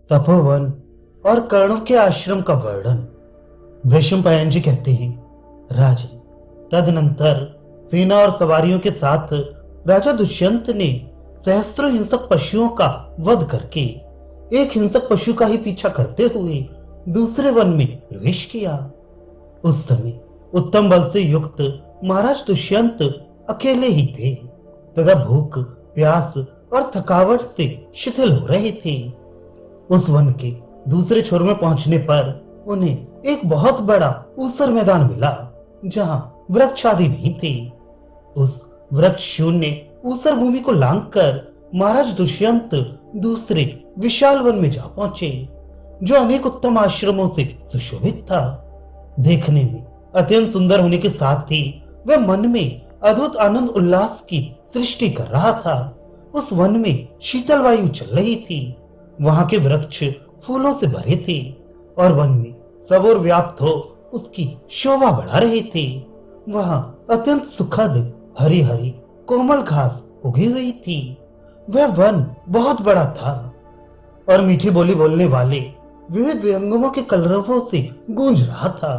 तपोवन और कर्णों के आश्रम का वर्णन। वैशंपायन जी कहते हैं, राजन, तदनंतर सेना और सवारियों के साथ राजा दुष्यंत ने सहस्त्रों हिंसक पशुओं का वध करके एक हिंसक पशु का ही पीछा करते हुए दूसरे वन में प्रवेश किया। उस समय उत्तम बल से युक्त महाराज दुष्यंत अकेले ही थे तथा भूख, प्यास और थकावट से शिथिल हो रहे थे। उस वन के दूसरे छोर में पहुंचने पर उन्हें एक बहुत बड़ा ऊसर मैदान मिला जहां वृक्ष आदि नहीं थे। उस वृक्ष शून्य ऊसर भूमि को लांघकर महाराज दुष्यंत दूसरे विशाल वन में जा पहुंचे जो अनेक उत्तम आश्रमों से सुशोभित था। देखने में अत्यंत सुंदर होने के साथ ही वह मन में अद्भुत आनंद उल्लास की सृष्टि कर रहा था। उस वन में शीतल वायु चल रही थी, वहां के वृक्ष फूलों से भरे थे और वन में सब ओर व्याप्त हो उसकी शोभा बढ़ा रहे थे। वहां अत्यंत सुखद हरी हरी कोमल घास उगी हुई थी। वह वन बहुत बड़ा था और मीठी बोली बोलने वाले विविध व्यंगमों के कलरवों से गूंज रहा था।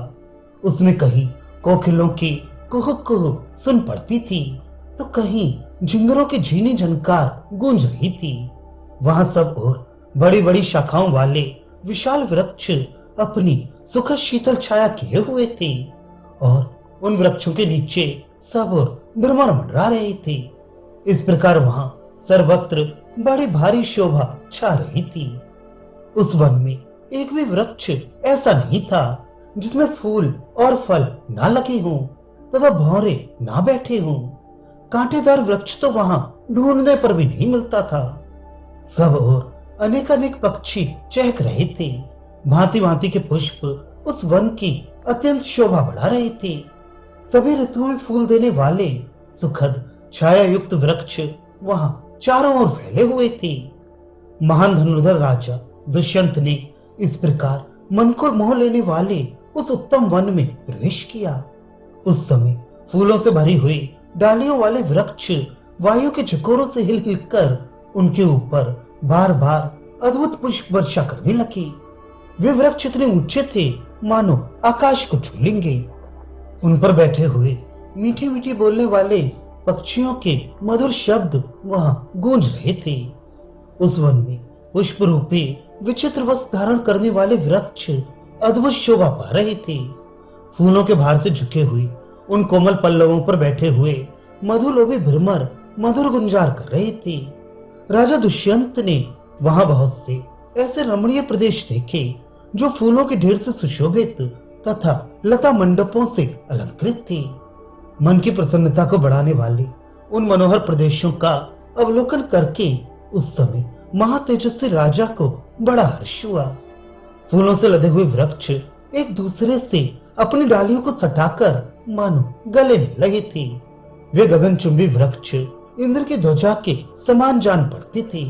उसमें कहीं कोकिलों की कुहू कुहू सुन पड़ती थी तो कहीं झिंगरों की झीनी झनकार गूंज रही थी। वहां सब ओर बड़ी बड़ी शाखाओं वाले विशाल वृक्ष अपनी सुखद शीतल छाया किए हुए थे और उन वृक्षों के नीचे सब ओर भ्रमर मंडरा रहे थे। इस प्रकार वहां सर्वत्र बड़ी भारी शोभा छा रही थी। उस वन में एक भी वृक्ष ऐसा नहीं था जिसमें फूल और फल ना लगे हों तथा भौरे ना बैठे हों। कांटेदार वृक्ष तो वहां ढूंढने पर भी नहीं मिलता था। सब ओर अनेक अनेक पक्षी चहक रहे थे। भांति भांति के पुष्प उस वन की अत्यंत शोभा बढ़ा रहे थे। सभी ऋतुओं में फूल देने वाले सुखद छाया युक्त वृक्ष वहां चारों ओर फैले हुए थे। महान धनुर्धर राजा दुष्यंत ने इस प्रकार मन को मोह लेने वाले उस उत्तम वन में प्रवेश किया। उस समय फूलों से भरी हुई डालियों वाले वृक्ष वायु के झकोरों से हिल हिलकर उनके ऊपर बार बार अद्भुत पुष्प वर्षा करने लगे। वे वृक्ष इतने ऊंचे थे मानो आकाश को छू लेंगे। उन पर बैठे हुए मीठी मीठी बोलने वाले पक्षियों के मधुर शब्द वहां गूंज रहे थे। उस वन में पुष्प रूपी विचित्र वस्त्र धारण करने वाले वृक्ष अद्भुत शोभा पा रहे थे। फूलों के भार से झुके हुए उन कोमल पल्लवों पर बैठे हुए मधुलोभी भ्रमर मधुर गुंजार कर रहे थे। राजा दुष्यंत ने वहां बहुत से ऐसे रमणीय प्रदेश देखे जो फूलों के ढेर से सुशोभित तथा लता मंडपों से अलंकृत थे। मन की प्रसन्नता को बढ़ाने वाले उन मनोहर प्रदेशों का अवलोकन करके उस समय महातेजस्वी राजा को बड़ा हर्ष हुआ। फूलों से लदे हुए वृक्ष एक दूसरे से अपनी डालियों को सटाकर मानो गले मिल रहे थे। वे गगनचुंबी वृक्ष इंद्र की ध्वजा के समान जान पड़ते थे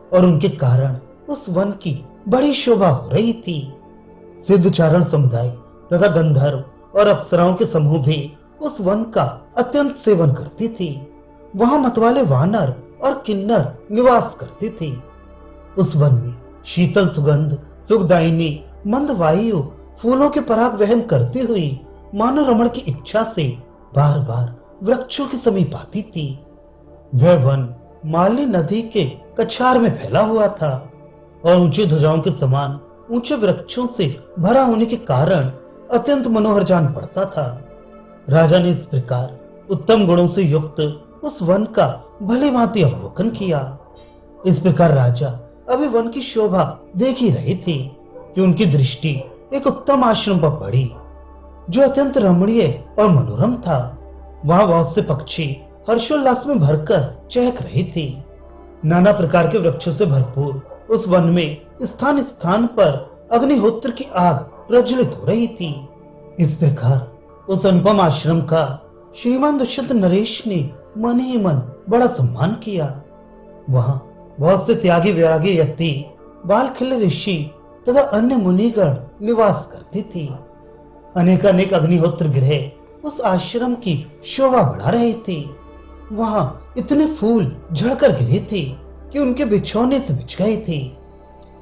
और उनके कारण उस वन की बड़ी शोभा हो रही थी। सिद्धचारण समुदाय तथा गंधर्व और अप्सराओं के समूह भी उस वन का अत्यंत सेवन करते थे। वहां मतवाले वानर और किन्नर निवास करते थे। उस वन में शीतल सुगंध सुखदायिनी मंद वायु फूलों के पराग वहन करते हुए मानव रमण की इच्छा से बार बार वृक्षों के समीप आती थी। वह वन माली नदी के कछार में फैला हुआ था और ऊंची ध्वजाओं के समान ऊंचे वृक्षों से भरा होने के कारण अत्यंत मनोहर जान पड़ता था। राजा ने इस प्रकार उत्तम गुणों से युक्त उस वन का भली भांति अवलोकन किया। इस प्रकार राजा अभी वन की शोभा देख ही रहे थे कि उनकी दृष्टि एक उत्तम आश्रम पर पड़ी जो अत्यंत रमणीय और मनोरम था। वहां बहुत से पक्षी हर्षोल्लास में भरकर चहक रहे थे। नाना प्रकार के वृक्षों से भरपूर उस वन में स्थान स्थान पर अग्निहोत्र की आग प्रज्वलित हो रही थी। इस प्रकार उस अनुपम आश्रम का श्रीमान दुष्यंत नरेश ने मन ही मन बड़ा सम्मान किया। वहां बहुत से त्यागी वैरागी यति, बाल खिले ऋषि तथा अन्य मुनिगण निवास करते थे। अनेकानेक अग्निहोत्र गृह उस आश्रम की शोभा बढ़ा रहे थे। वहां इतने फूल झड़कर गिरे थे कि उनके बिछौने से बिछ गए थे।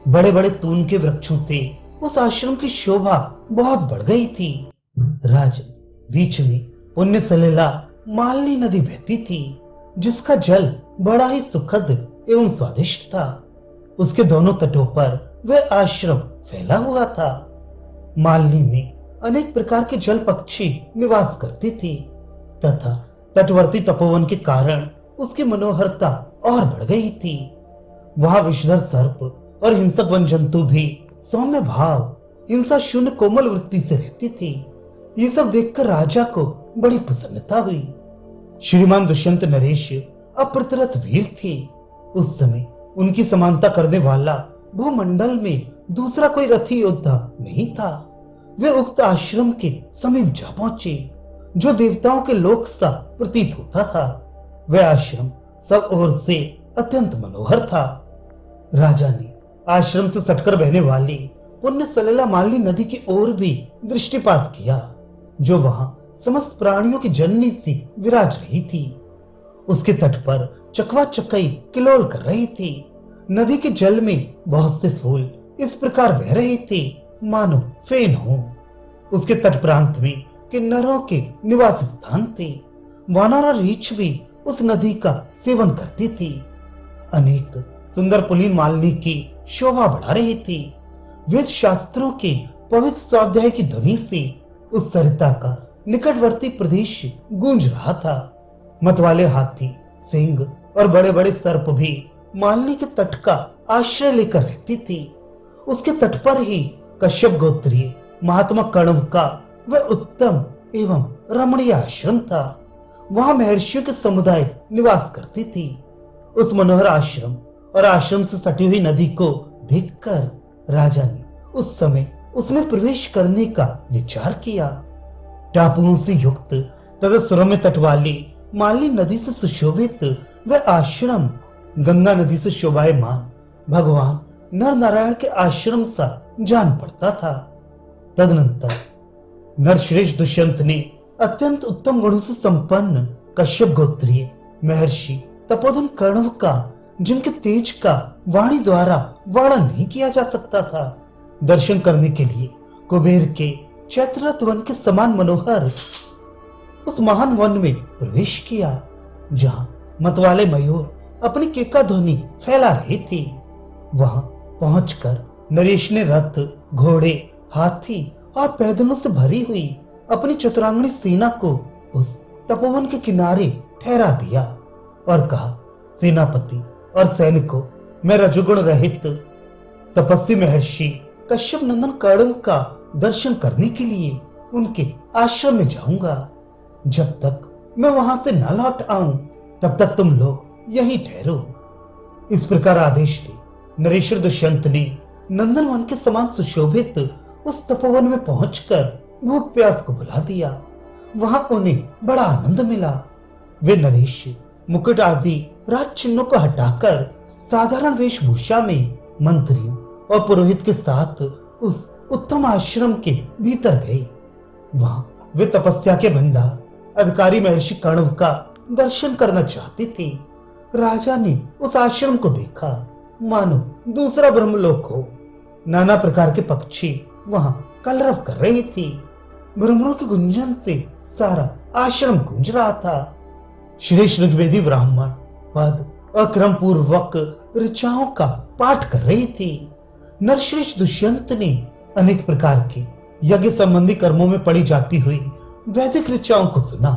बड़े बड़े तून के वृक्षों से उस आश्रम की शोभा बहुत बढ़ गई थी। राजन, बीच में पुण्य सलिला मालनी नदी बहती थी, जिसका जल बड़ा ही सुखद एवं स्वादिष्ट था। उसके दोनों तटों पर वह आश्रम फैला हुआ था। मालनी में अनेक प्रकार के जल पक्षी निवास करते थे तथा तटवर्ती तपोवन के कारण उसकी मनोहरता और बढ़ गई थी। वहां विषधर सर्प और हिंसक वन जंतु भी सौम्य भाव, हिंसा शून्य कोमल वृत्ति से रहती थी। ये सब देखकर राजा को बड़ी प्रसन्नता हुई। श्रीमान दुष्यंत नरेश अप्रतिरथ वीर थे। उस समय उनकी समानता करने वाला भूमंडल में दूसरा कोई रथी योद्धा नहीं था। वे उक्त आश्रम के समीप जा पहुंचे, जो देवताओं के लोक सा प्रतीत होता था। वह आश्रम सब ओर से अत्यंत मनोहर था। राजा ने आश्रम से सटकर बहने वाली पुण्य सलिला मालनी नदी की ओर भी दृष्टिपात किया, जो वहां समस्त प्राणियों की जननी सी विराज रही थी। उसके तट पर चकवा चकई किलोल कर रही थी। नदी के जल में बहुत से फूल इस प्रकार बह रहे थे मानो फेन हो। उसके तट प्रांत में किन्नरों के निवास स्थान थे। वानर और रीछ भी उस नदी का सेवन करती थी। अनेक सुंदर पुलिन मालनी की शोभा बढ़ा रही थी। वेद शास्त्रों के पवित्र स्वाध्याय की ध्वनि से उस सरिता का निकटवर्ती प्रदेश गूंज रहा था। मतवाले हाथी, सिंह और बड़े बड़े सर्प भी मालनी के तट का आश्रय लेकर रहती थी। उसके तट पर ही कश्यप गोत्रीय महात्मा कण्व का वह उत्तम एवं रमणीय आश्रम था। वहां महर्षियों के समुदाय निवास करती थी। उस मनोहर आश्रम और आश्रम से सटी हुई नदी को देखकर राजा ने उस समय उसमें प्रवेश करने का विचार किया। टापुओं से युक्त तथा सुरम्य तट वाली मालनी नदी से सुशोभित वह आश्रम गंगा नदी से शोभायमान भगवान नर नारायण के आश्रम सा जान पड़ता था। तदनंतर नरश्रेष्ठ दुष्यंत ने अत्यंत उत्तम गुणों से संपन्न कश्यप गोत्रीय महर्षि तपोधन कण्व का, जिनके तेज का वाणी द्वारा वर्णन नहीं किया जा सकता था, दर्शन करने के लिए कुबेर के चैत्ररथ वन के समान मनोहर उस महान वन में प्रवेश किया, जहां मतवाले मयूर अपनी केका ध्वनि फैला रहे थे। वहां पहुंचकर नरेश ने रथ, घोड़े, हाथी और पैदलों से भरी हुई अपनी चतुरांगनी सेना को उस तपोवन के किनारे ठहरा दिया और कहा, सेनापति और सैनिकों, मैं रजोगुण रहित तपस्वी महर्षि कश्यप नंदन कण्व का दर्शन करने के लिए उनके आश्रम में जाऊंगा। जब तक मैं वहां से न लौट आऊं तब तक तुम लोग यहीं ठहरो। इस प्रकार आदेश दे नरेश्वर दुष्यंत ने नंदन वन के समान सुशोभित उस तपोवन में पहुंचकर भूख प्यास को बुला दिया। वहां उन्हें बड़ा आनंद मिला। वे नरेश मुकुट आदि राज चिन्हों को हटाकर साधारण वेशभूषा में मंत्रियों और पुरोहित के साथ उस उत्तम आश्रम के भीतर गए। वहां वे तपस्या के भंडार अधिकारी महर्षि कण्व का दर्शन करना चाहते थे। राजा ने उस आश्रम को देखा मानो दूसरा ब्रह्मलोक हो। नाना प्रकार के पक्षी वहां कलरव कर रहे थे। भ्रमरों की गुंजन से सारा आश्रम गूंज रहा था। श्रेष्ठ ऋग्वेदी ब्राह्मण पद अक्रम पूर्वक ऋचाओं का पाठ कर रहे थे। नरश्रेष्ठ दुष्यंत ने अनेक प्रकार के यज्ञ संबंधी कर्मों में पड़ी जाती हुई वैदिक ऋचाओं को सुना।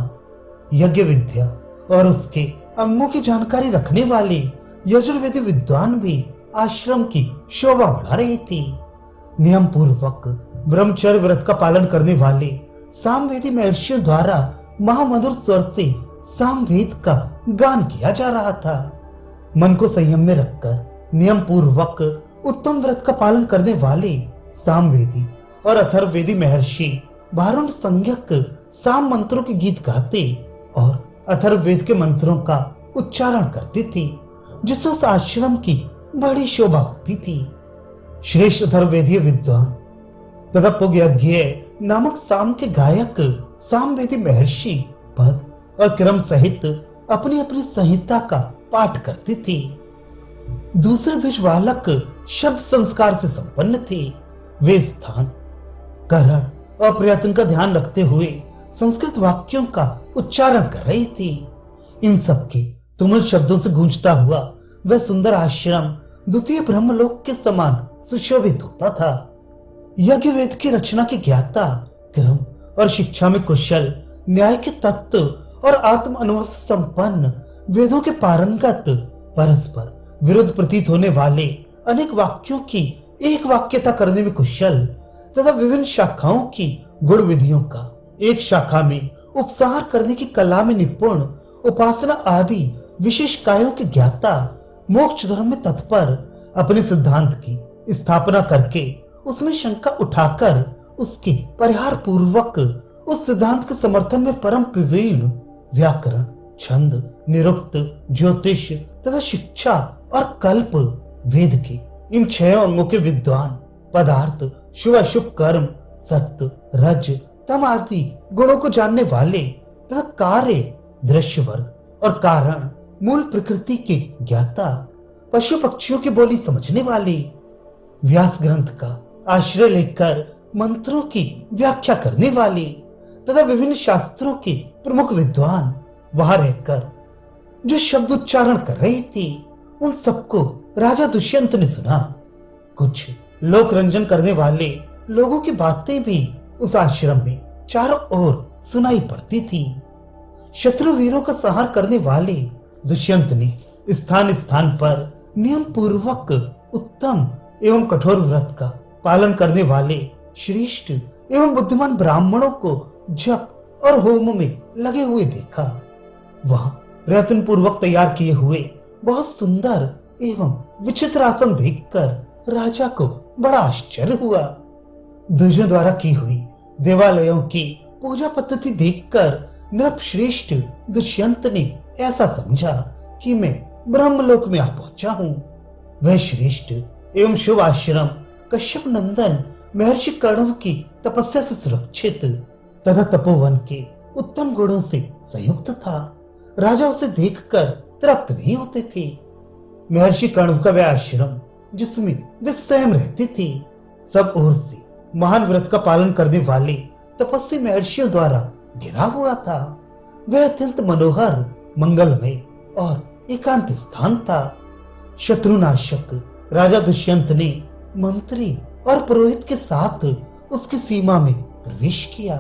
यज्ञ विद्या और उसके अंगों की जानकारी रखने वाले यजुर्वेदी विद्वान भी आश्रम की शोभा बढ़ा रहे थे। नियम पूर्वक ब्रह्मचर्य व्रत का पालन करने वाले सामवेदी महर्षियों द्वारा महामधुर स्वर से सामवेद का गान किया जा रहा था। मन को संयम में रखकर नियम पूर्वक उत्तम व्रत का पालन करने वाले सामवेदी और अथर्ववेदी महर्षि भारुण संज्ञक साम मंत्रों के गीत गाते और अथर्ववेद के मंत्रों का उच्चारण करते थे, जिससे उस आश्रम की बड़ी शोभा होती थी। श्रेष्ठ अथर्ववेदीय विद्वान तथा पुग्यज्ञ नामक साम के गायक सामवेदी महर्षि पद और क्रम सहित अपनी अपनी संहिता का पाठ करते थे। दूसरे द्विज बालक शब्द संस्कार से संपन्न थे। वे स्थान, करण और प्रयत्न का ध्यान रखते हुए संस्कृत वाक्यों का उच्चारण कर रही थी। इन सबके तुमुल शब्दों से गूंजता हुआ वह सुंदर आश्रम द्वितीय ब्रह्मलोक के समान सुशोभित होता था। यज्ञ वेद की रचना के ज्ञाता, क्रम और शिक्षा में कुशल, न्याय के तत्व और आत्म अनुभव से संपन्न, वेदों के पारंगत, परस्पर विरुद्ध प्रतीत होने वाले अनेक वाक्यों की एक वाक्यता करने में कुशल तथा विभिन्न शाखाओं की गुण विधियों का एक शाखा में उपसार करने की कला में निपुण, उपासना आदि विशेष कायों के ज्ञाता, मोक्ष धर्म में तत्पर, अपने सिद्धांत की स्थापना करके उसमें शंका उठाकर उसके परिहार पूर्वक उस सिद्धांत के समर्थन में परम प्रवीण, व्याकरण, छंद, निरुक्त, ज्योतिष तथा शिक्षा और कल्प वेद के इन 6 अंगों के विद्वान, पदार्थ, शुभ अशुभ कर्म, सत्य, रज, तम आदि गुणों को जानने वाले तथा कार्य, दृश्य वर्ग और कारण, मूल प्रकृति के ज्ञाता, पशु पक्षियों की बोली समझने वाले, व्यास ग्रंथ का आश्रय लेकर मंत्रों की व्याख्या करने वाले तथा विभिन्न शास्त्रों के प्रमुख विद्वान वहां रहकर जो शब्द उच्चारण कर रहे थे, उन सबको राजा दुष्यंत ने सुना। कुछ लोक रंजन करने वाले लोगों की बातें भी उस आश्रम में चारों ओर सुनाई पड़ती थी। शत्रु वीरों का संहार करने वाले दुष्यंत ने स्थान स्थान पर नियम पूर्वक उत्तम एवं कठोर व्रत का पालन करने वाले श्रेष्ठ एवं बुद्धिमान ब्राह्मणों को जप और होम में लगे हुए देखा। वहां प्रयत्न पूर्वक तैयार किए हुए बहुत सुंदर एवं विचित्र आसन देखकर राजा को बड़ा आश्चर्य हुआ। द्विजों द्वारा की हुई देवालयों की पूजा पद्धति देखकर नृपश्रेष्ठ दुष्यंत ने ऐसा समझा कि मैं ब्रह्मलोक में आ पहुंचा हूं। वह श्रेष्ठ एवं शुभ आश्रम कश्यप नंदन महर्षि कण्व की तपस्या से सुरक्षित तथा तपोवन के उत्तम गुणों से संयुक्त था। राजा उसे देखकर तृप्त नहीं होते थे। महर्षि कण्व का वह आश्रम जिसमें वे स्वयं रहते थे, सब ओर से महान व्रत का पालन करने वाले तपस्वी महर्षियों द्वारा घिरा हुआ था। वह अत्यंत मनोहर, मंगलमय और एकांत स्थान था। शत्रुनाशक राजा दुष्यंत ने मंत्री और पुरोहित के साथ उसकी सीमा में प्रवेश किया।